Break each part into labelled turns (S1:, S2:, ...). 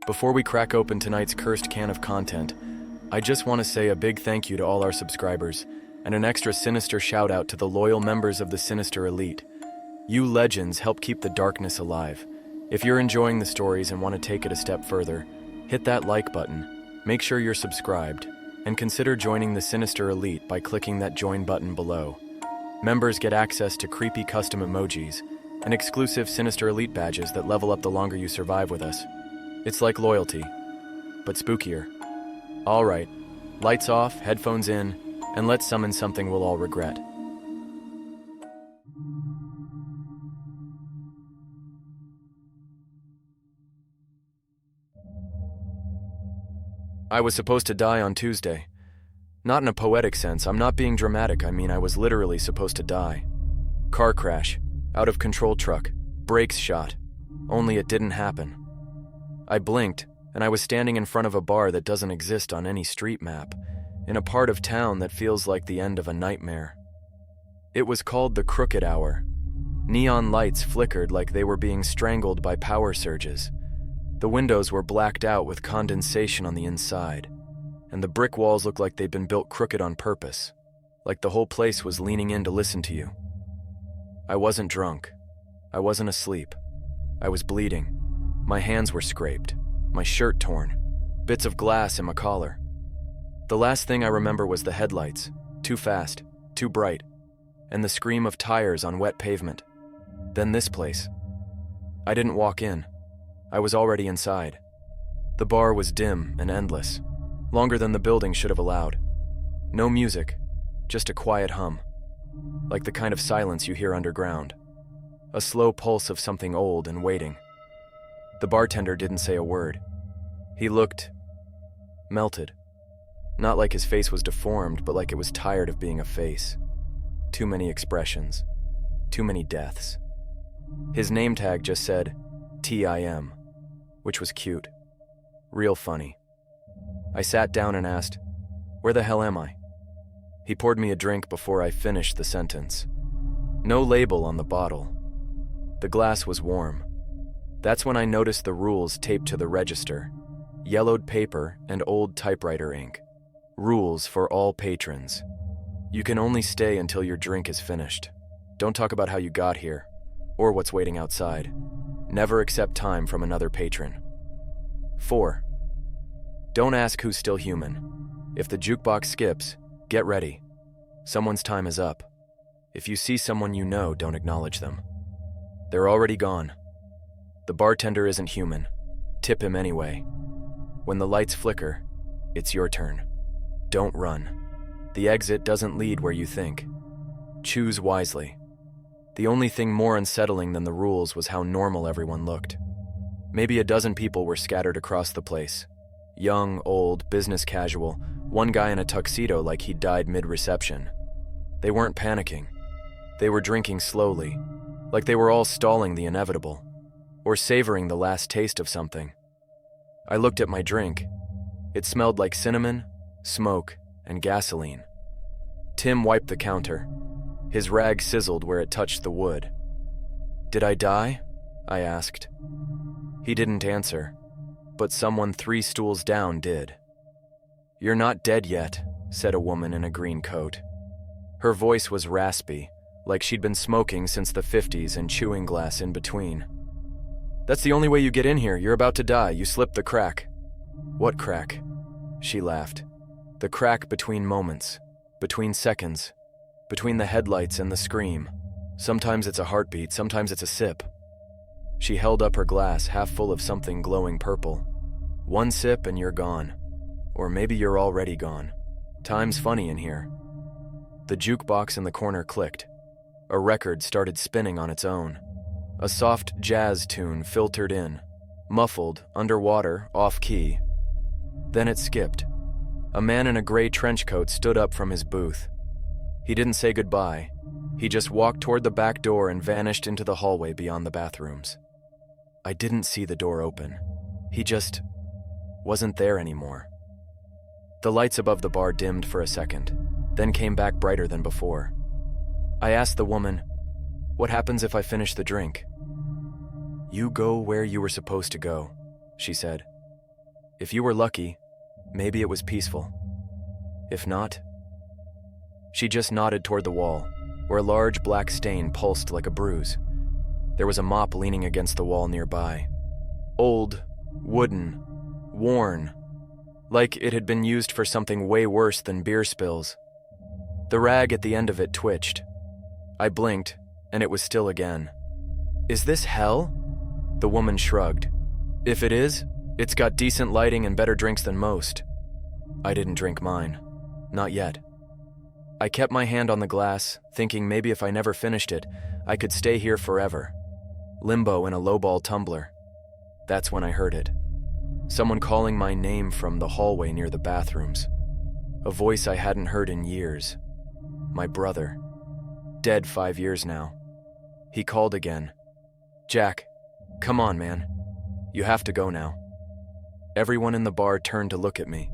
S1: Before we crack open tonight's cursed can of content, I just want to say a big thank you to all our subscribers, and an extra Sinister shout out to the loyal members of the Sinister Elite. You legends help keep the darkness alive. If you're enjoying the stories and want to take it a step further, hit that like button, make sure you're subscribed, and consider joining the Sinister Elite by clicking that join button below. Members get access to creepy custom emojis and exclusive Sinister Elite badges that level up the longer you survive with us. It's like loyalty, but spookier. All right, lights off, headphones in, and let's summon something we'll all regret. I was supposed to die on Tuesday. Not in a poetic sense, I'm not being dramatic, I mean I was literally supposed to die. Car crash, out of control truck, brakes shot, only it didn't happen. I blinked, and I was standing in front of a bar that doesn't exist on any street map, in a part of town that feels like the end of a nightmare. It was called the Crooked Hour. Neon lights flickered like they were being strangled by power surges. The windows were blacked out with condensation on the inside, and the brick walls looked like they'd been built crooked on purpose, like the whole place was leaning in to listen to you. I wasn't drunk. I wasn't asleep. I was bleeding. My hands were scraped, my shirt torn, bits of glass in my collar. The last thing I remember was the headlights, too fast, too bright, and the scream of tires on wet pavement. Then this place. I didn't walk in. I was already inside. The bar was dim and endless, longer than the building should have allowed. No music, just a quiet hum, like the kind of silence you hear underground. A slow pulse of something old and waiting. The bartender didn't say a word. He looked melted. Not like his face was deformed, but like it was tired of being a face. Too many expressions. Too many deaths. His name tag just said TIM, which was cute. Real funny. I sat down and asked, "Where the hell am I?" He poured me a drink before I finished the sentence. No label on the bottle. The glass was warm. That's when I noticed the rules taped to the register. Yellowed paper and old typewriter ink. Rules for all patrons. You can only stay until your drink is finished. Don't talk about how you got here, or what's waiting outside. Never accept time from another patron. 4. Don't ask who's still human. If the jukebox skips, get ready. Someone's time is up. If you see someone you know, don't acknowledge them. They're already gone. The bartender isn't human. Tip him anyway. When the lights flicker, it's your turn. Don't run. The exit doesn't lead where you think. Choose wisely. The only thing more unsettling than the rules was how normal everyone looked. Maybe a dozen people were scattered across the place. Young, old, business casual, one guy in a tuxedo like he'd died mid-reception. They weren't panicking. They were drinking slowly, like they were all stalling the inevitable, or savoring the last taste of something. I looked at my drink. It smelled like cinnamon, smoke, and gasoline. Tim wiped the counter. His rag sizzled where it touched the wood. "Did I die?" I asked. He didn't answer, but someone 3 stools down did. "You're not dead yet," said a woman in a green coat. Her voice was raspy, like she'd been smoking since the 50s and chewing glass in between. "That's the only way you get in here. You're about to die. You slipped the crack." "What crack?" She laughed. "The crack between moments, between seconds, between the headlights and the scream. Sometimes it's a heartbeat, sometimes it's a sip." She held up her glass half full of something glowing purple. "One sip and you're gone. Or maybe you're already gone. Time's funny in here." The jukebox in the corner clicked. A record started spinning on its own. A soft jazz tune filtered in, muffled, underwater, off-key. Then it skipped. A man in a gray trench coat stood up from his booth. He didn't say goodbye. He just walked toward the back door and vanished into the hallway beyond the bathrooms. I didn't see the door open. He just wasn't there anymore. The lights above the bar dimmed for a second, then came back brighter than before. I asked the woman, "What happens if I finish the drink?" "You go where you were supposed to go," she said. If you were lucky, maybe it was peaceful. If not, she just nodded toward the wall, where a large black stain pulsed like a bruise. There was a mop leaning against the wall nearby. Old, wooden, worn, like it had been used for something way worse than beer spills. The rag at the end of it twitched. I blinked, and it was still again. Is this hell? The woman shrugged. If it is, it's got decent lighting and better drinks than most. I didn't drink mine. Not yet. I kept my hand on the glass, thinking maybe if I never finished it, I could stay here forever. Limbo in a lowball tumbler. That's when I heard it. Someone calling my name from the hallway near the bathrooms. A voice I hadn't heard in years. My brother. Dead 5 years now. He called again. Jack, come on, man. You have to go now. Everyone in the bar turned to look at me.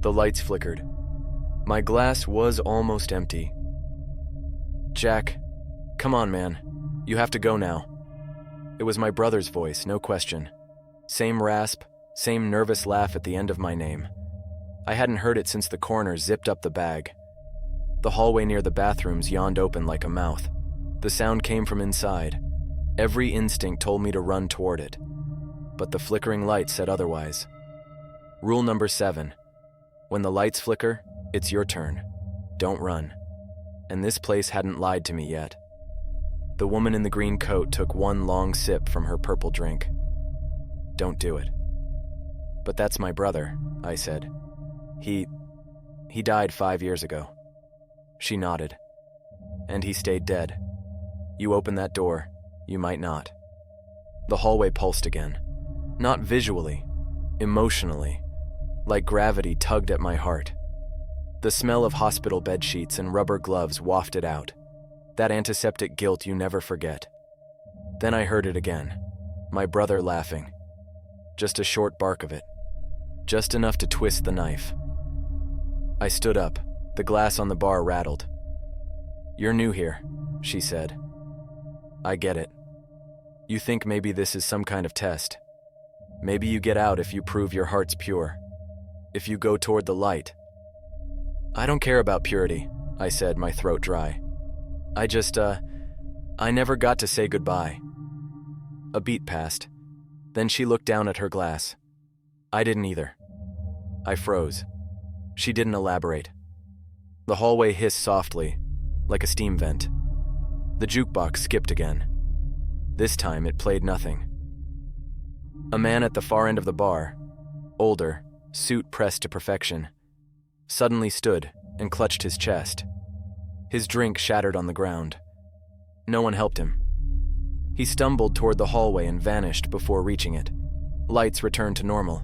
S1: The lights flickered. My glass was almost empty. Jack, come on, man. You have to go now. It was my brother's voice, no question. Same rasp, same nervous laugh at the end of my name. I hadn't heard it since the coroner zipped up the bag. The hallway near the bathrooms yawned open like a mouth. The sound came from inside. Every instinct told me to run toward it. But the flickering light said otherwise. Rule number 7. When the lights flicker, it's your turn. Don't run. And this place hadn't lied to me yet. The woman in the green coat took one long sip from her purple drink. Don't do it. But that's my brother, I said. He died 5 years ago. She nodded. And he stayed dead. You open that door, you might not. The hallway pulsed again. Not visually, emotionally, like gravity tugged at my heart. The smell of hospital bed sheets and rubber gloves wafted out. That antiseptic guilt you never forget. Then I heard it again. My brother laughing. Just a short bark of it. Just enough to twist the knife. I stood up. The glass on the bar rattled. You're new here, she said. I get it. You think maybe this is some kind of test. Maybe you get out if you prove your heart's pure. If you go toward the light. I don't care about purity, I said, my throat dry. I never got to say goodbye. A beat passed. Then she looked down at her glass. I didn't either. I froze. She didn't elaborate. The hallway hissed softly, like a steam vent. The jukebox skipped again. This time it played nothing. A man at the far end of the bar, older, suit pressed to perfection, suddenly stood and clutched his chest. His drink shattered on the ground. No one helped him. He stumbled toward the hallway and vanished before reaching it. Lights returned to normal.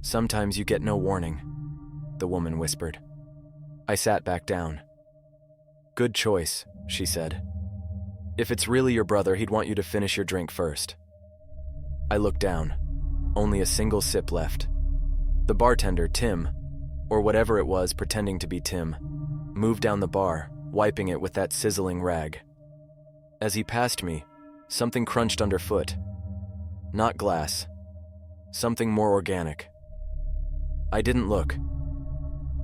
S1: Sometimes you get no warning, the woman whispered. I sat back down. Good choice, she said. If it's really your brother, he'd want you to finish your drink first. I looked down. Only a single sip left. The bartender, Tim, or whatever it was pretending to be Tim, moved down the bar, wiping it with that sizzling rag. As he passed me, something crunched underfoot. Not glass. Something more organic. I didn't look.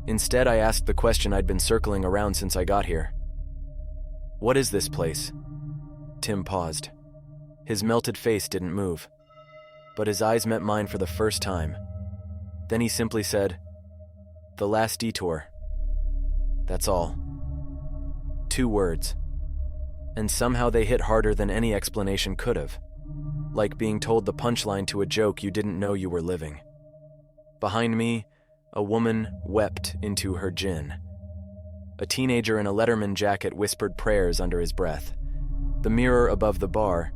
S1: Instead, I asked the question I'd been circling around since I got here. What is this place? Tim paused. His melted face didn't move, but his eyes met mine for the first time. Then he simply said, "The last detour." That's all. 2 words. And somehow they hit harder than any explanation could have. Like being told the punchline to a joke you didn't know you were living. Behind me, a woman wept into her gin. A teenager in a Letterman jacket whispered prayers under his breath. The mirror above the bar,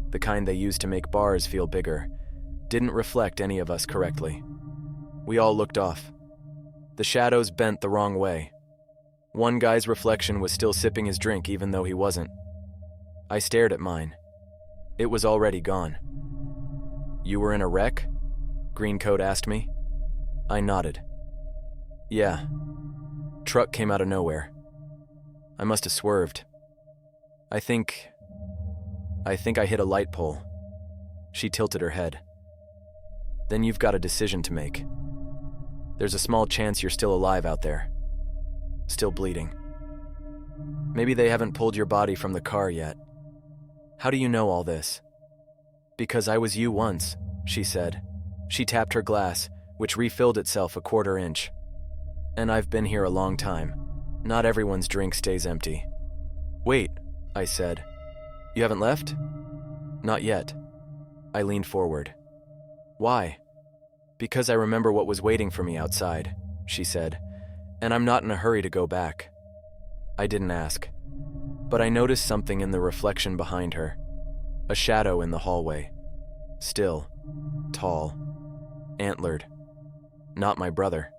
S1: the kind they use to make bars feel bigger, didn't reflect any of us correctly. We all looked off. The shadows bent the wrong way. One guy's reflection was still sipping his drink even though he wasn't. I stared at mine. It was already gone. You were in a wreck? Greencoat asked me. I nodded. Yeah. Truck came out of nowhere. I must have swerved. I think I hit a light pole. She tilted her head. then you've got a decision to make. There's a small chance you're still alive out there. Still bleeding. Maybe they haven't pulled your body from the car yet. How do you know all this? Because I was you once, she said. She tapped her glass, which refilled itself a 1/4 inch. And I've been here a long time. Not everyone's drink stays empty. Wait, I said. You haven't left? Not yet. I leaned forward. Why? Because I remember what was waiting for me outside, she said, and I'm not in a hurry to go back. I didn't ask, but I noticed something in the reflection behind her. A shadow in the hallway. Still, tall, antlered. Not my brother.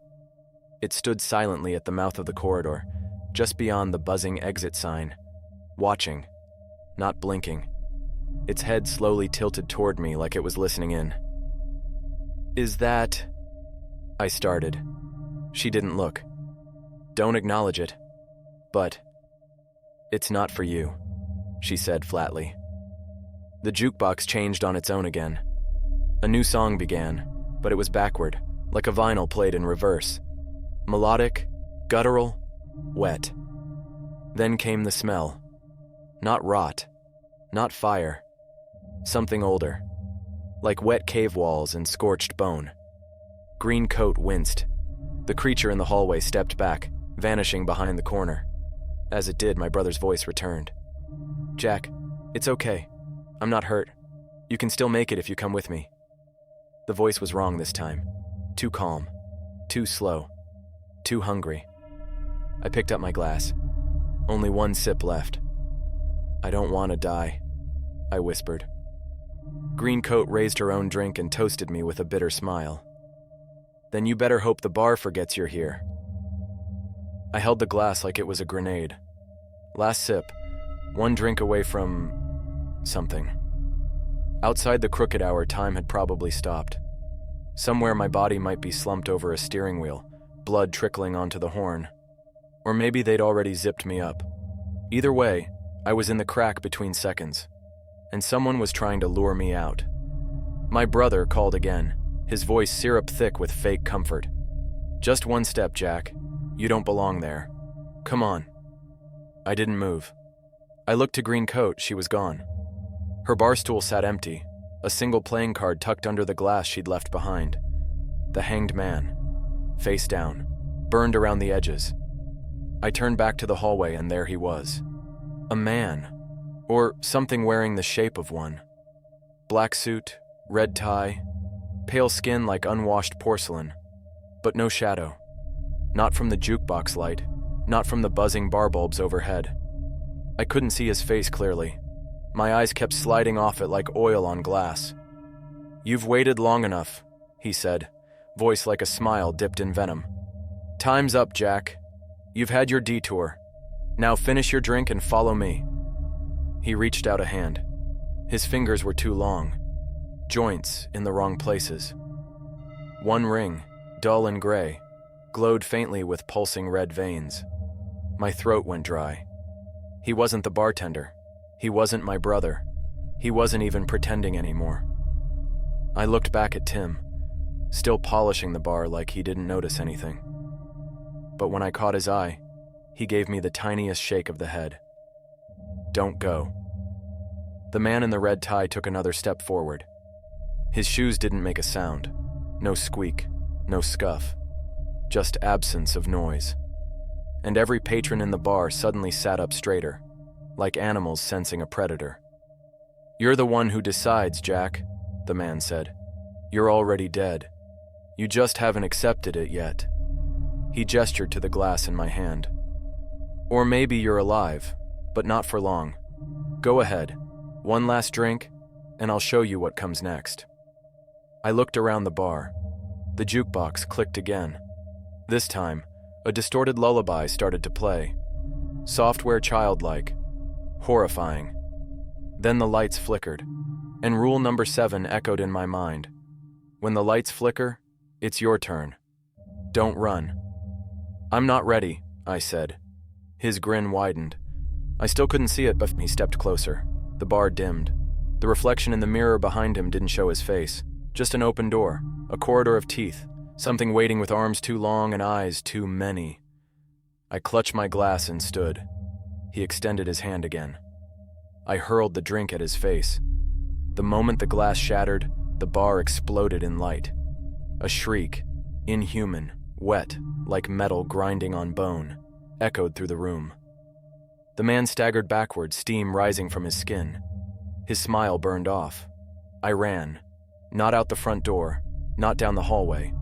S1: It stood silently at the mouth of the corridor, just beyond the buzzing exit sign, watching, not blinking. Its head slowly tilted toward me like it was listening in. Is that... I started. She didn't look. Don't acknowledge it. But... It's not for you, she said flatly. The jukebox changed on its own again. A new song began, but it was backward, like a vinyl played in reverse. Melodic, guttural, wet. Then came the smell. Not rot, not fire. Something older, like wet cave walls and scorched bone. Green coat winced. The creature in the hallway stepped back, vanishing behind the corner. As it did, my brother's voice returned. Jack, it's okay. I'm not hurt. You can still make it if you come with me. The voice was wrong this time. Too calm. Too slow. Too hungry. I picked up my glass. Only one sip left. I don't want to die, I whispered. Greencoat raised her own drink and toasted me with a bitter smile. Then you better hope the bar forgets you're here. I held the glass like it was a grenade. Last sip, one drink away from... something. Outside the crooked hour, time had probably stopped. Somewhere my body might be slumped over a steering wheel, blood trickling onto the horn. Or maybe they'd already zipped me up. Either way, I was in the crack between seconds, and someone was trying to lure me out. My brother called again, his voice syrup-thick with fake comfort. Just one step, Jack. You don't belong there. Come on. I didn't move. I looked to Greencoat, she was gone. Her bar stool sat empty, a single playing card tucked under the glass she'd left behind. The Hanged Man, face down, burned around the edges. I turned back to the hallway and there he was. A man, or something wearing the shape of one. Black suit, red tie, pale skin like unwashed porcelain, but no shadow. Not from the jukebox light, not from the buzzing bar bulbs overhead. I couldn't see his face clearly. My eyes kept sliding off it like oil on glass. You've waited long enough, he said, voice like a smile dipped in venom. Time's up, Jack. You've had your detour. Now finish your drink and follow me. He reached out a hand. His fingers were too long, joints in the wrong places. One ring, dull and gray, glowed faintly with pulsing red veins. My throat went dry. He wasn't the bartender. He wasn't my brother. He wasn't even pretending anymore. I looked back at Tim, still polishing the bar like he didn't notice anything. But when I caught his eye, he gave me the tiniest shake of the head. Don't go. The man in the red tie took another step forward. His shoes didn't make a sound. No squeak, no scuff. Just absence of noise. And every patron in the bar suddenly sat up straighter, like animals sensing a predator. You're the one who decides, Jack, the man said. You're already dead. You just haven't accepted it yet. He gestured to the glass in my hand. Or maybe you're alive, but not for long. Go ahead. One last drink, and I'll show you what comes next. I looked around the bar. The jukebox clicked again. This time, a distorted lullaby started to play. Software childlike. Horrifying. Then the lights flickered, and rule number 7 echoed in my mind. When the lights flicker, it's your turn. Don't run. I'm not ready, I said. His grin widened. I still couldn't see it, but he stepped closer. The bar dimmed. The reflection in the mirror behind him didn't show his face, Just an open door, a corridor of teeth, something waiting with arms too long and eyes too many. I clutched my glass and stood. He extended his hand again. I hurled the drink at his face. The moment the glass shattered, the bar exploded in light. A shriek, inhuman, wet, like metal grinding on bone, echoed through the room. The man staggered backward, steam rising from his skin. His smile burned off. I ran, not out the front door, not down the hallway,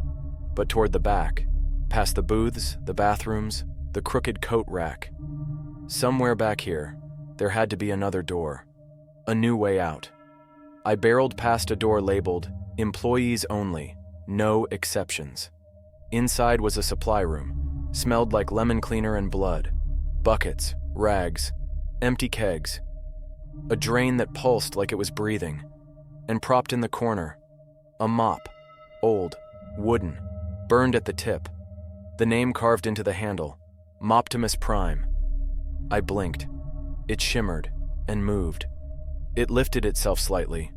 S1: but toward the back, past the booths, the bathrooms, the crooked coat rack. Somewhere back here, there had to be another door, a new way out. I barreled past a door labeled, "Employees Only, No Exceptions." Inside was a supply room, smelled like lemon cleaner and blood, buckets, rags, empty kegs, a drain that pulsed like it was breathing, and propped in the corner, a mop, old, wooden, burned at the tip, the name carved into the handle, Moptimus Prime. I blinked. It shimmered and moved. It lifted itself slightly,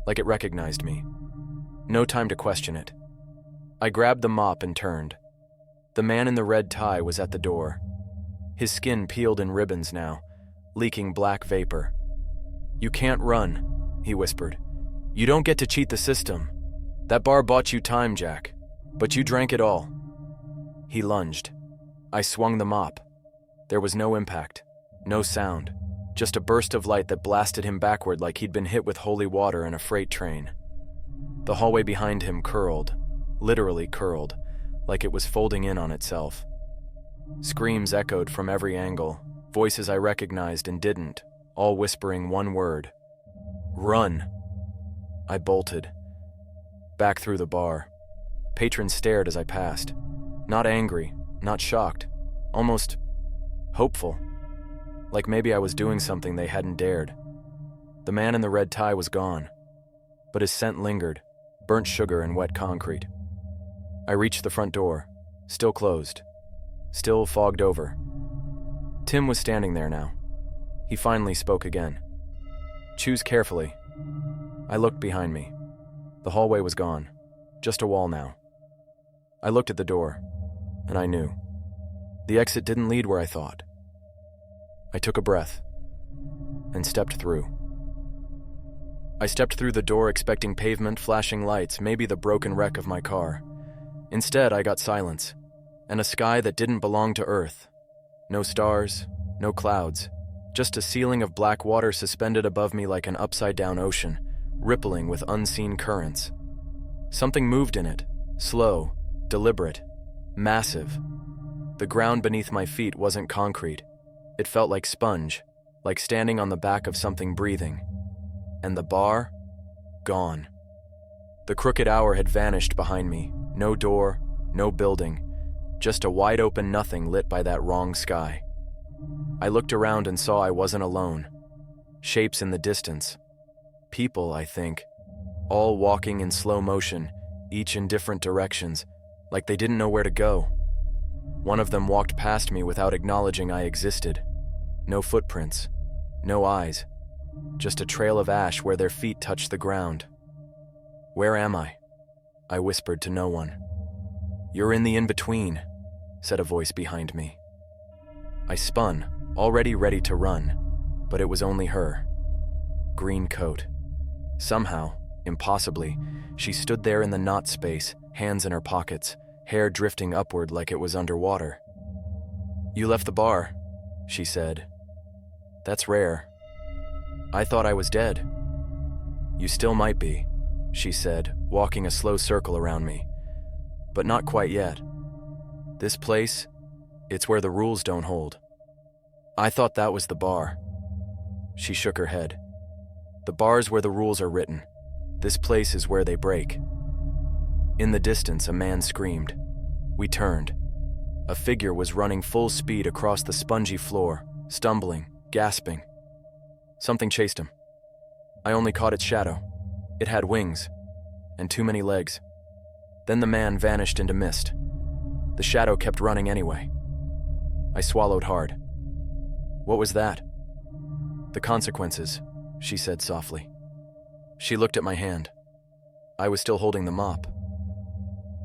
S1: like it recognized me. No time to question it. I grabbed the mop and turned. The man in the red tie was at the door. His skin peeled in ribbons now, leaking black vapor. "You can't run," he whispered. "You don't get to cheat the system. That bar bought you time, Jack, but you drank it all." He lunged. I swung the mop. There was no impact, no sound, just a burst of light that blasted him backward like he'd been hit with holy water in a freight train. The hallway behind him curled, literally curled, like it was folding in on itself. Screams echoed from every angle, voices I recognized and didn't, all whispering one word: "Run." I bolted. Back through the bar. Patrons stared as I passed. Not angry, not shocked, almost hopeful. Like maybe I was doing something they hadn't dared. The man in the red tie was gone, but his scent lingered, burnt sugar and wet concrete. I reached the front door, still closed, still fogged over. Tim was standing there now. He finally spoke again. "Choose carefully." I looked behind me. The hallway was gone, just a wall now. I looked at the door, and I knew. The exit didn't lead where I thought. I took a breath and stepped through. I stepped through the door expecting pavement, flashing lights, maybe the broken wreck of my car. Instead, I got silence, and a sky that didn't belong to Earth. No stars, no clouds, just a ceiling of black water suspended above me like an upside-down ocean, rippling with unseen currents. Something moved in it, slow, deliberate, massive. The ground beneath my feet wasn't concrete. It felt like sponge, like standing on the back of something breathing. And the bar? Gone. The crooked hour had vanished behind me. No door, no building, just a wide-open nothing lit by that wrong sky. I looked around and saw I wasn't alone. Shapes in the distance. People, I think, all walking in slow motion, each in different directions, like they didn't know where to go. One of them walked past me without acknowledging I existed. No footprints, no eyes, just a trail of ash where their feet touched the ground. "Where am I?" I whispered to no one. "You're in the in-between," said a voice behind me. I spun, already ready to run, but it was only her. Green coat. Somehow, impossibly, she stood there in the knot space, hands in her pockets, hair drifting upward like it was underwater. "You left the bar," she said. "That's rare. I thought I was dead." "You still might be," she said, walking a slow circle around me. "But not quite yet. This place, it's where the rules don't hold." I thought that was the bar. She shook her head. "The bar's where the rules are written. This place is where they break." In the distance, a man screamed. We turned. A figure was running full speed across the spongy floor, stumbling, gasping. Something chased him. I only caught its shadow. It had wings, and too many legs. Then the man vanished into mist. The shadow kept running anyway. I swallowed hard. "What was that?" "The consequences," she said softly. She looked at my hand. I was still holding the mop.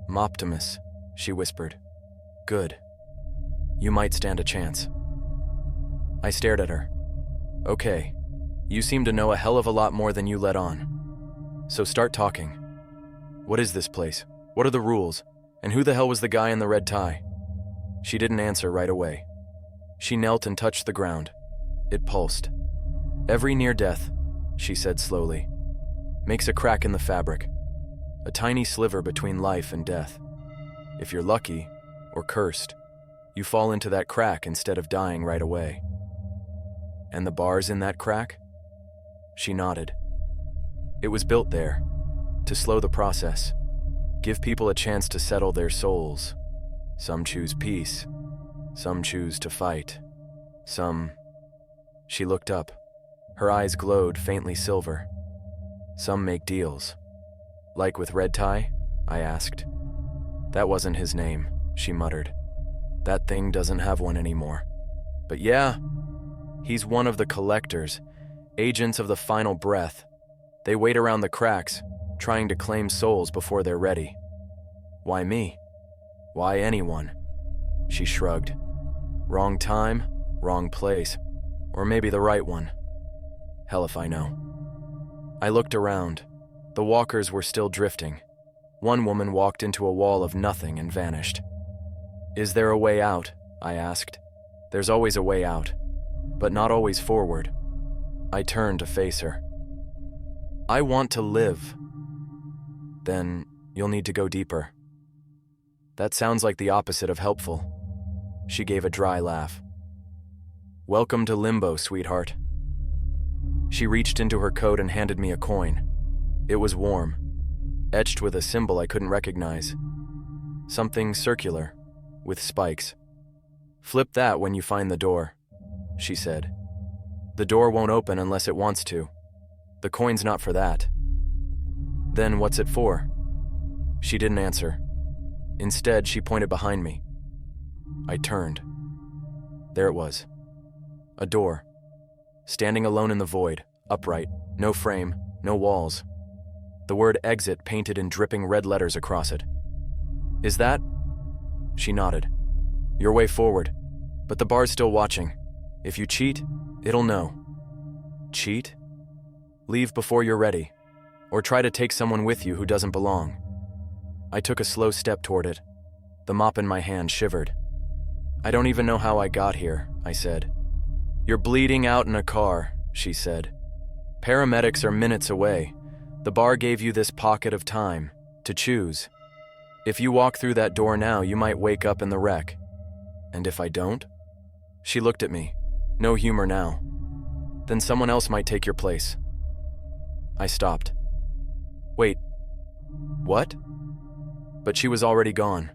S1: "Moptimus," she whispered. "Good. You might stand a chance." I stared at her. "Okay, you seem to know a hell of a lot more than you let on. So start talking. What is this place? What are the rules? And who the hell was the guy in the red tie?" She didn't answer right away. She knelt and touched the ground. It pulsed. "Every near death," she said slowly, "makes a crack in the fabric. A tiny sliver between life and death. If you're lucky, or cursed, you fall into that crack instead of dying right away. And the bar's in that crack?" She nodded. "It was built there, to slow the process, give people a chance to settle their souls. Some choose peace, some choose to fight, some..." She looked up. Her eyes glowed faintly silver. "Some make deals." "Like with Red Tie?" I asked. "That wasn't his name," she muttered. "That thing doesn't have one anymore. But yeah, he's one of the collectors, agents of the final breath. They wait around the cracks, trying to claim souls before they're ready." "Why me? Why anyone?" She shrugged. "Wrong time, wrong place, or maybe the right one. Hell if I know." I looked around. The walkers were still drifting. One woman walked into a wall of nothing and vanished. "Is there a way out?" I asked. "There's always a way out, but not always forward." I turned to face her. "I want to live." "Then you'll need to go deeper." "That sounds like the opposite of helpful." She gave a dry laugh. "Welcome to limbo, sweetheart." She reached into her coat and handed me a coin. It was warm, etched with a symbol I couldn't recognize. Something circular, with spikes. "Flip that when you find the door," she said. "The door won't open unless it wants to. The coin's not for that." "Then what's it for?" She didn't answer. Instead, she pointed behind me. I turned. There it was. A door. Standing alone in the void, upright, no frame, no walls. The word exit painted in dripping red letters across it. "Is that?" She nodded. "Your way forward. But the bar's still watching. If you cheat, it'll know." "Cheat?" "Leave before you're ready. Or try to take someone with you who doesn't belong." I took a slow step toward it. The mop in my hand shivered. "I don't even know how I got here," I said. "You're bleeding out in a car," she said. "Paramedics are minutes away. The bar gave you this pocket of time to choose. If you walk through that door now, you might wake up in the wreck. And if I don't?" She looked at me. No humor now. "Then someone else might take your place." I stopped. "Wait, what?" But she was already gone.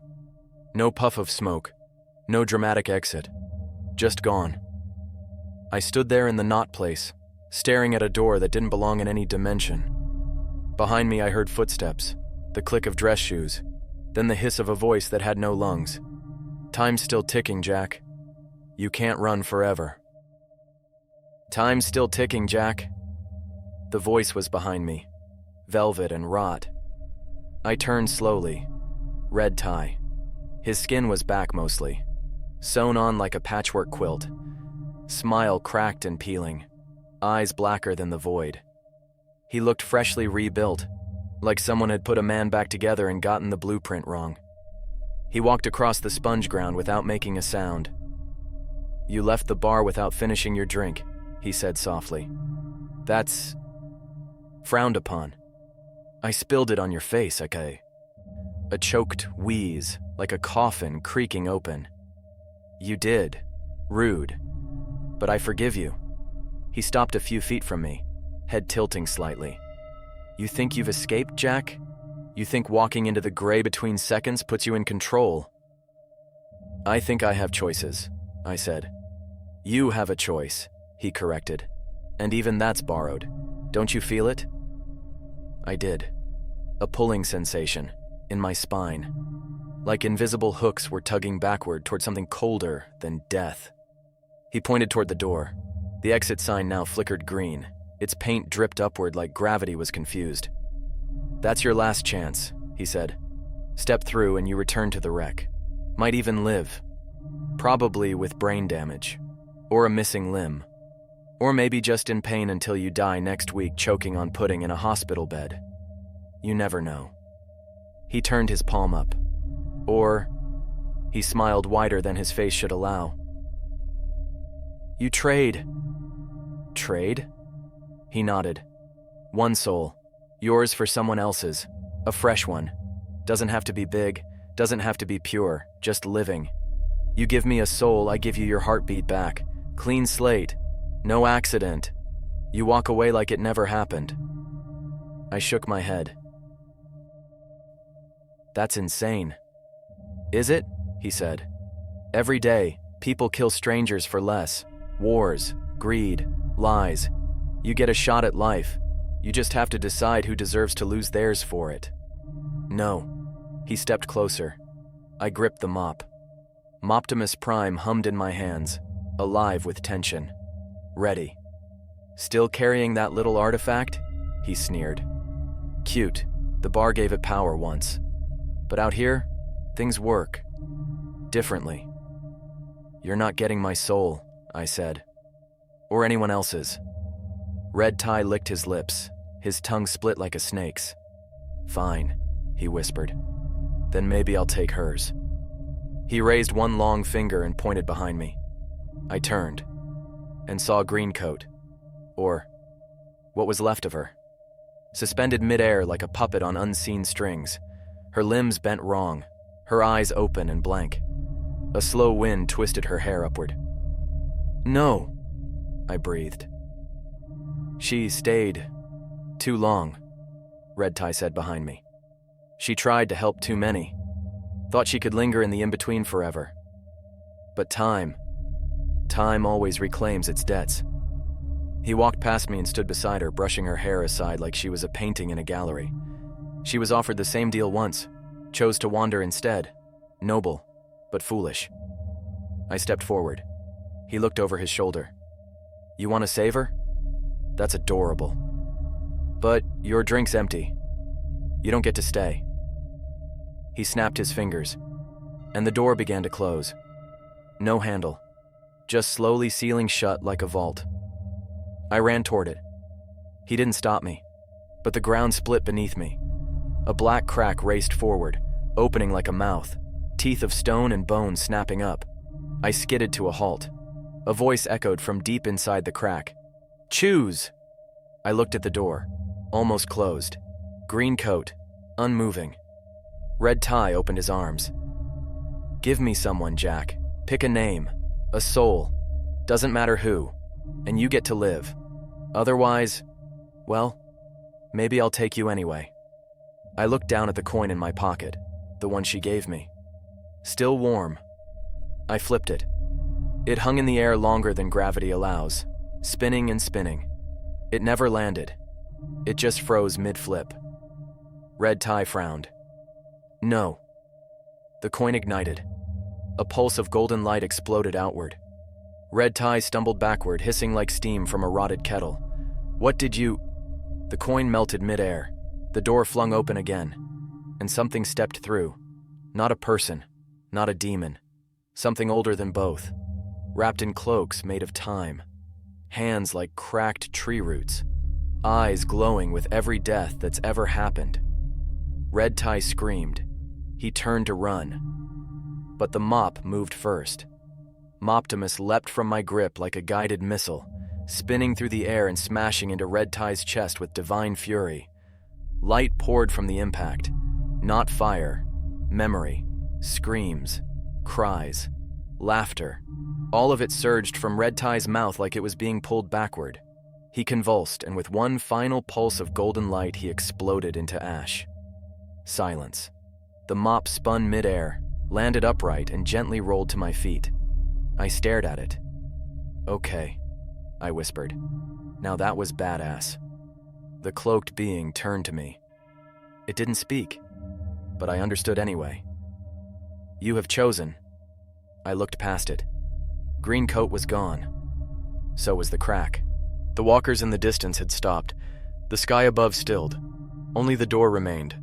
S1: No puff of smoke, no dramatic exit. Just gone. I stood there in the not place, staring at a door that didn't belong in any dimension. Behind me I heard footsteps, the click of dress shoes, then the hiss of a voice that had no lungs. "Time's still ticking, Jack. You can't run forever." "Time's still ticking, Jack." The voice was behind me, velvet and wrought. I turned slowly. Red Tie. His skin was back mostly, sewn on like a patchwork quilt. Smile cracked and peeling, eyes blacker than the void. He looked freshly rebuilt, like someone had put a man back together and gotten the blueprint wrong. He walked across the sponge ground without making a sound. "You left the bar without finishing your drink," he said softly. "That's frowned upon. I spilled it on your face, okay?" A choked wheeze, like a coffin creaking open. "You did. Rude. But I forgive you." He stopped a few feet from me, head tilting slightly. "You think you've escaped, Jack? You think walking into the gray between seconds puts you in control?" "I think I have choices," I said. "You have a choice," he corrected. "And even that's borrowed. Don't you feel it?" I did. A pulling sensation in my spine, like invisible hooks were tugging backward toward something colder than death. He pointed toward the door. The exit sign now flickered green. Its paint dripped upward like gravity was confused. That's your last chance, he said. Step through and you return to the wreck. Might even live. Probably with brain damage. Or a missing limb. Or maybe just in pain until you die next week choking on pudding in a hospital bed. You never know. He turned his palm up. Or, he smiled wider than his face should allow. You trade. Trade? He nodded. One soul. Yours for someone else's. A fresh one. Doesn't have to be big, doesn't have to be pure, just living. You give me a soul, I give you your heartbeat back. Clean slate. No accident. You walk away like it never happened. I shook my head. That's insane. Is it? He said. Every day, people kill strangers for less. Wars, greed, lies. You get a shot at life. You just have to decide who deserves to lose theirs for it. No. He stepped closer. I gripped the mop. Moptimus Prime hummed in my hands, alive with tension. Ready. Still carrying that little artifact? He sneered. Cute. The bar gave it power once. But out here, things work. Differently. You're not getting my soul, I said. Or anyone else's. Red Tie licked his lips, his tongue split like a snake's. Fine, he whispered. Then maybe I'll take hers. He raised one long finger and pointed behind me. I turned and saw a green coat, or what was left of her. Suspended midair like a puppet on unseen strings, her limbs bent wrong, her eyes open and blank. A slow wind twisted her hair upward. No, I breathed. She stayed too long, Red Tie said behind me. She tried to help too many. Thought she could linger in the in-between forever. But time always reclaims its debts. He walked past me and stood beside her, brushing her hair aside like she was a painting in a gallery. She was offered the same deal once, chose to wander instead. Noble, but foolish. I stepped forward. He looked over his shoulder. You want to save her? That's adorable. But your drink's empty. You don't get to stay. He snapped his fingers, and the door began to close. No handle, just slowly sealing shut like a vault. I ran toward it. He didn't stop me, but the ground split beneath me. A black crack raced forward, opening like a mouth, teeth of stone and bone snapping up. I skidded to a halt. A voice echoed from deep inside the crack. Choose! I looked at the door, almost closed. Green coat, unmoving. Red Tie opened his arms. Give me someone, Jack. Pick a name, a soul. Doesn't matter who, and you get to live. Otherwise, well, maybe I'll take you anyway. I looked down at the coin in my pocket, the one she gave me. Still warm. I flipped it. It hung in the air longer than gravity allows, spinning and spinning. It never landed. It just froze mid-flip. Red Tie frowned. No. The coin ignited. A pulse of golden light exploded outward. Red Tie stumbled backward, hissing like steam from a rotted kettle. What did you... The coin melted midair. The door flung open again, and something stepped through. Not a person, not a demon. Something older than both, wrapped in cloaks made of time. Hands like cracked tree roots. Eyes glowing with every death that's ever happened. Red Tie screamed. He turned to run. But the mop moved first. Moptimus leapt from my grip like a guided missile, spinning through the air and smashing into Red Tie's chest with divine fury. Light poured from the impact. Not fire. Memory. Screams. Cries. Laughter. All of it surged from Red Tie's mouth like it was being pulled backward. He convulsed, and with one final pulse of golden light, he exploded into ash. Silence. The mop spun midair, landed upright, and gently rolled to my feet. I stared at it. Okay, I whispered. Now that was badass. The cloaked being turned to me. It didn't speak, but I understood anyway. You have chosen. I looked past it. Green coat was gone. So was the crack. The walkers in the distance had stopped. The sky above stilled. Only the door remained,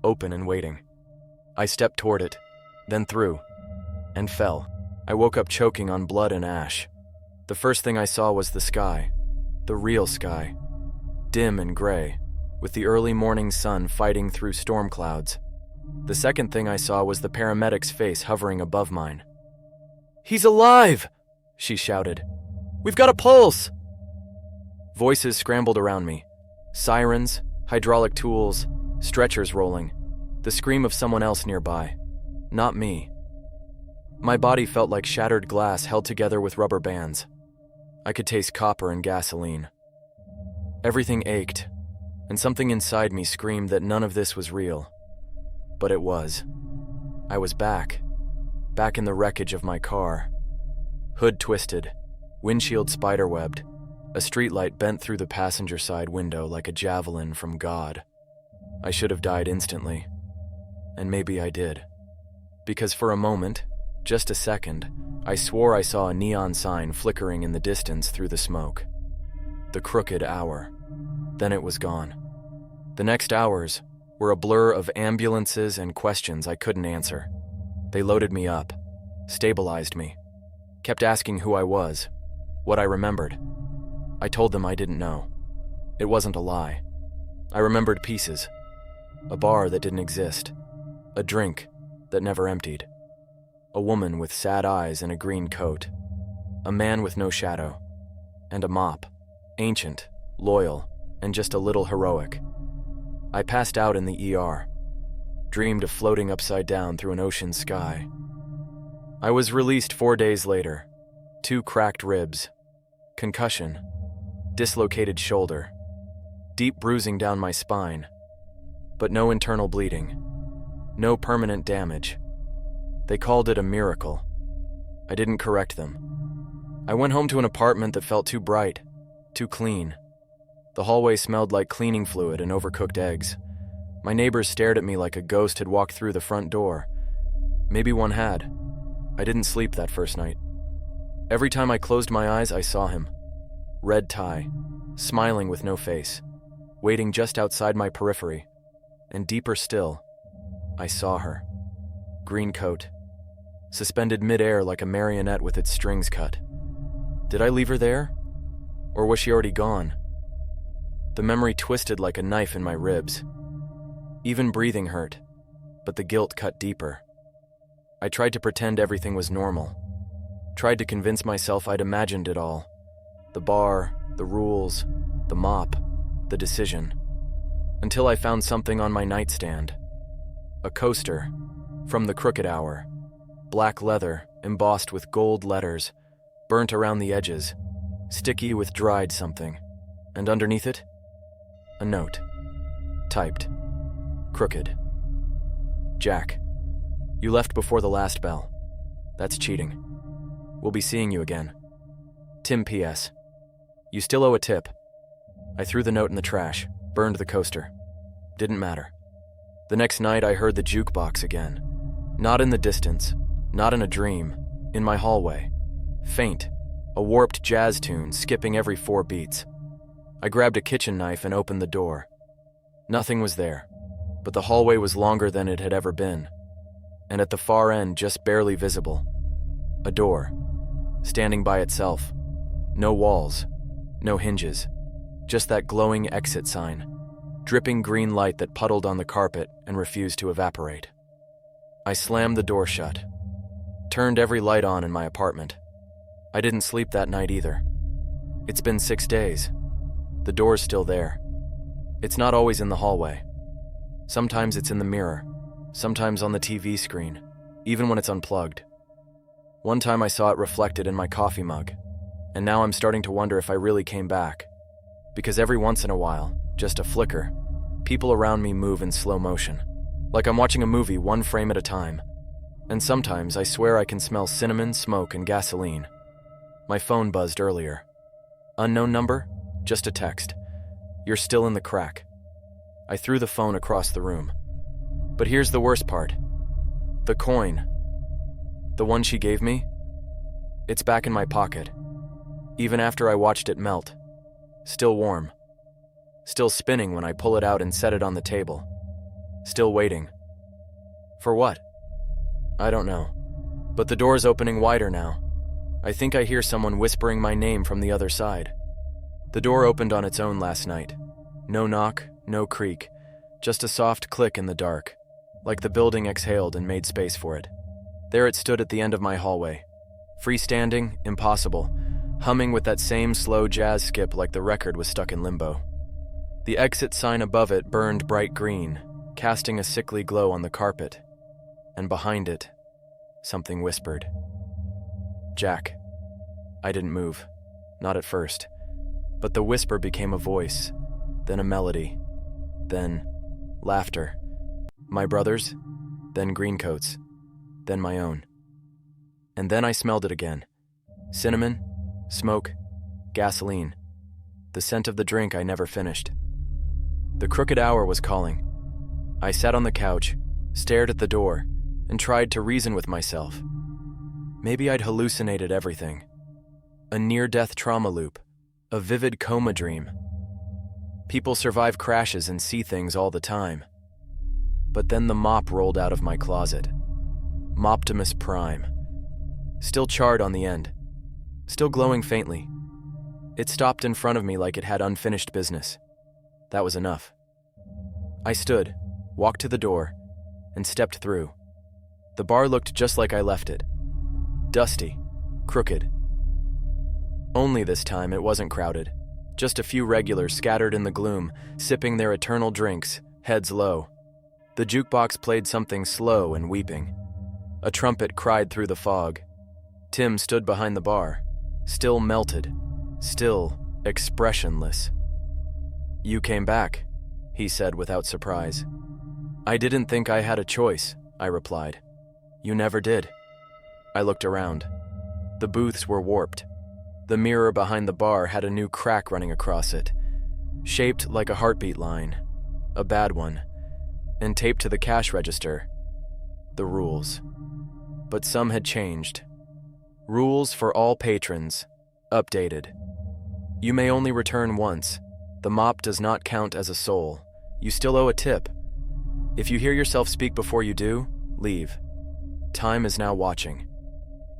S1: open and waiting. I stepped toward it, then through, and fell. I woke up choking on blood and ash. The first thing I saw was the sky, the real sky, dim and gray, with the early morning sun fighting through storm clouds. The second thing I saw was the paramedic's face hovering above mine. "He's alive!" she shouted. "We've got a pulse!" Voices scrambled around me. Sirens, hydraulic tools, stretchers rolling, the scream of someone else nearby. Not me. My body felt like shattered glass held together with rubber bands. I could taste copper and gasoline. Everything ached, and something inside me screamed that none of this was real. But it was. I was back in the wreckage of my car. Hood twisted, windshield spiderwebbed, a streetlight bent through the passenger side window like a javelin from God. I should have died instantly. And maybe I did. Because for a moment, just a second, I swore I saw a neon sign flickering in the distance through the smoke. The Crooked Hour. Then it was gone. The next hours were a blur of ambulances and questions I couldn't answer. They loaded me up, stabilized me, kept asking who I was, what I remembered. I told them I didn't know. It wasn't a lie. I remembered pieces. A bar that didn't exist. A drink that never emptied. A woman with sad eyes and a green coat. A man with no shadow. And a mop. Ancient, loyal, and just a little heroic. I passed out in the ER. Dreamed of floating upside down through an ocean sky. I was released 4 days later. 2 cracked ribs. Concussion. Dislocated shoulder. Deep bruising down my spine. But no internal bleeding. No permanent damage. They called it a miracle. I didn't correct them. I went home to an apartment that felt too bright, too clean. The hallway smelled like cleaning fluid and overcooked eggs. My neighbors stared at me like a ghost had walked through the front door. Maybe one had. I didn't sleep that first night. Every time I closed my eyes, I saw him. Red tie, smiling with no face, waiting just outside my periphery. And deeper still, I saw her. Green coat, suspended mid-air like a marionette with its strings cut. Did I leave her there? Or was she already gone? The memory twisted like a knife in my ribs. Even breathing hurt, but the guilt cut deeper. I tried to pretend everything was normal. Tried to convince myself I'd imagined it all. The bar, the rules, the mop, the decision. Until I found something on my nightstand. A coaster from the Crooked Hour. Black leather, embossed with gold letters, burnt around the edges, sticky with dried something. And underneath it, a note. Typed. Crooked. Jack, you left before the last bell. That's cheating. We'll be seeing you again. Tim P.S. You still owe a tip. I threw the note in the trash, burned the coaster. Didn't matter. The next night I heard the jukebox again. Not in the distance, not in a dream, in my hallway. Faint, a warped jazz tune skipping every 4 beats. I grabbed a kitchen knife and opened the door. Nothing was there, but the hallway was longer than it had ever been. And at the far end, just barely visible, a door, standing by itself. No walls, no hinges, just that glowing exit sign, dripping green light that puddled on the carpet and refused to evaporate. I slammed the door shut, turned every light on in my apartment. I didn't sleep that night either. It's been 6 days. The door's still there. It's not always in the hallway. Sometimes it's in the mirror, sometimes on the TV screen, even when it's unplugged. One time I saw it reflected in my coffee mug, and now I'm starting to wonder if I really came back. Because every once in a while, just a flicker, people around me move in slow motion, like I'm watching a movie 1 frame at a time. And sometimes I swear I can smell cinnamon, smoke, and gasoline. My phone buzzed earlier. Unknown number? Just a text. You're still in the crack. I threw the phone across the room. But here's the worst part. The coin. The one she gave me? It's back in my pocket. Even after I watched it melt. Still warm. still spinning when I pull it out and set it on the table. Still waiting. For what? I don't know. But the door's opening wider now. I think I hear someone whispering my name from the other side. The door opened on its own last night. No knock, no creak, just a soft click in the dark, like the building exhaled and made space for it. There it stood at the end of my hallway. Freestanding, impossible, humming with that same slow jazz skip like the record was stuck in limbo. The exit sign above it burned bright green, casting a sickly glow on the carpet. And behind it, something whispered. Jack. I didn't move. Not at first. But the whisper became a voice, then a melody, then laughter. My brother's, then Greencoat's, then my own. And then I smelled it again. Cinnamon, smoke, gasoline. The scent of the drink I never finished. The crooked hour was calling. I sat on the couch, stared at the door, and tried to reason with myself. Maybe I'd hallucinated everything. A near-death trauma loop, a vivid coma dream. People survive crashes and see things all the time. But then the mop rolled out of my closet. Moptimus Prime. Still charred on the end. Still glowing faintly. It stopped in front of me like it had unfinished business. That was enough. I stood, walked to the door, and stepped through. The bar looked just like I left it. Dusty, crooked. Only this time it wasn't crowded. Just a few regulars scattered in the gloom, sipping their eternal drinks, heads low. The jukebox played something slow and weeping. A trumpet cried through the fog. Tim stood behind the bar, still melted, still expressionless. You came back, he said without surprise. I didn't think I had a choice, I replied. You never did. I looked around. The booths were warped. The mirror behind the bar had a new crack running across it, shaped like a heartbeat line, a bad one, and taped to the cash register. The rules. But some had changed. Rules for all patrons, updated. You may only return once. The mop does not count as a soul. You still owe a tip. If you hear yourself speak before you do, leave. Time is now watching.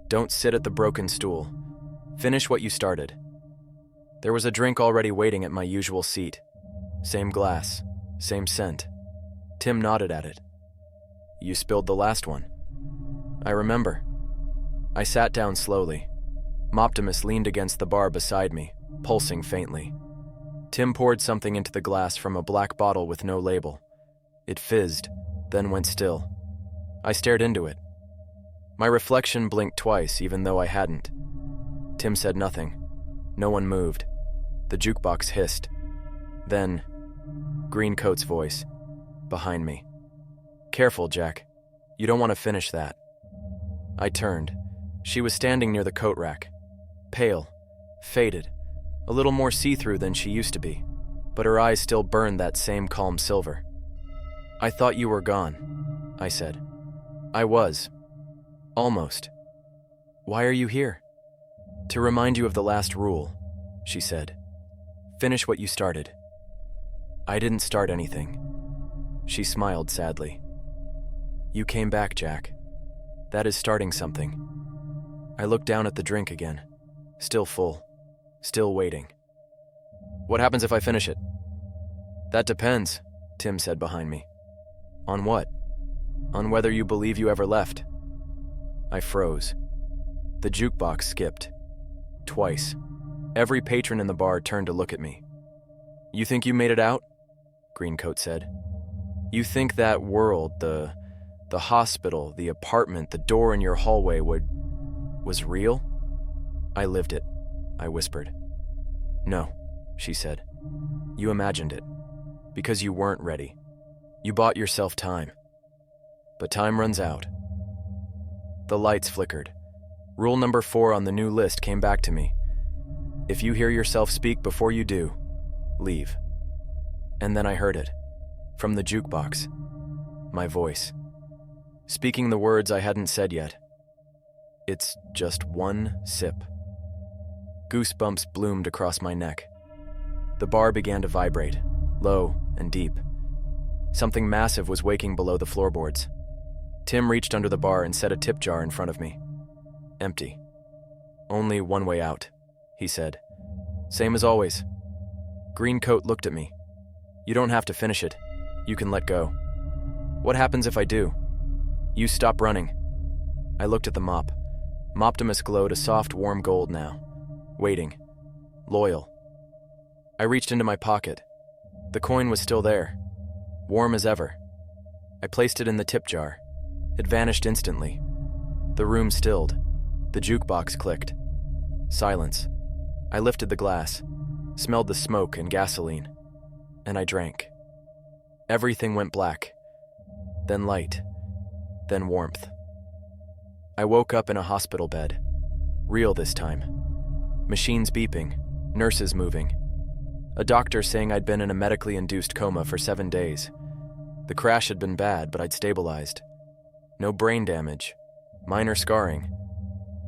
S1: Don't sit at the broken stool. Finish what you started. There was a drink already waiting at my usual seat. Same glass, same scent. Tim nodded at it. You spilled the last one. I remember. I sat down slowly. Moptimus leaned against the bar beside me, pulsing faintly. Tim poured something into the glass from a black bottle with no label. It fizzed, then went still. I stared into it. My reflection blinked twice, even though I hadn't. Tim said nothing. No one moved. The jukebox hissed. Then, Greencoat's voice, behind me. Careful, Jack. You don't want to finish that. I turned. She was standing near the coat rack. Pale, faded, a little more see-through than she used to be, but her eyes still burned that same calm silver. I thought you were gone, I said. I was. Almost. Why are you here? To remind you of the last rule, she said. Finish what you started. I didn't start anything. She smiled sadly. You came back, Jack. That is starting something. I looked down at the drink again. Still full. Still waiting. What happens if I finish it? That depends, Tim said behind me. On what? On whether you believe you ever left. I froze. The jukebox skipped. Twice. Every patron in the bar turned to look at me. You think you made it out? Greencoat said. You think that world, the hospital, the apartment, the door in your hallway was real? I lived it, I whispered. No, she said. You imagined it. Because you weren't ready. You bought yourself time. But time runs out. The lights flickered. Rule number 4 on the new list came back to me. If you hear yourself speak before you do, leave. And then I heard it. From the jukebox. My voice. Speaking the words I hadn't said yet. It's just one sip. Goosebumps bloomed across my neck. The bar began to vibrate. low and deep. Something massive was waking below the floorboards. Tim reached under the bar and set a tip jar in front of me. Empty. Only one way out, he said. Same as always. Greencoat looked at me. You don't have to finish it. You can let go. What happens if I do? You stop running. I looked at the mop. Moptimus glowed a soft, warm gold now. Waiting. Loyal. I reached into my pocket. The coin was still there. Warm as ever. I placed it in the tip jar. It vanished instantly. The room stilled. The jukebox clicked. Silence. I lifted the glass, smelled the smoke and gasoline, and I drank. Everything went black. Then light. Then warmth. I woke up in a hospital bed. Real this time. Machines beeping, nurses moving. A doctor saying I'd been in a medically induced coma for 7 days. The crash had been bad, but I'd stabilized. No brain damage, minor scarring.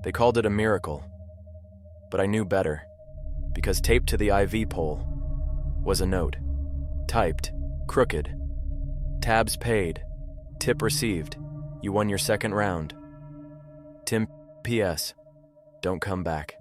S1: They called it a miracle. But I knew better, because taped to the IV pole was a note. Typed, crooked. Tabs paid, tip received. You won your second round. Tim, P.S. Don't come back.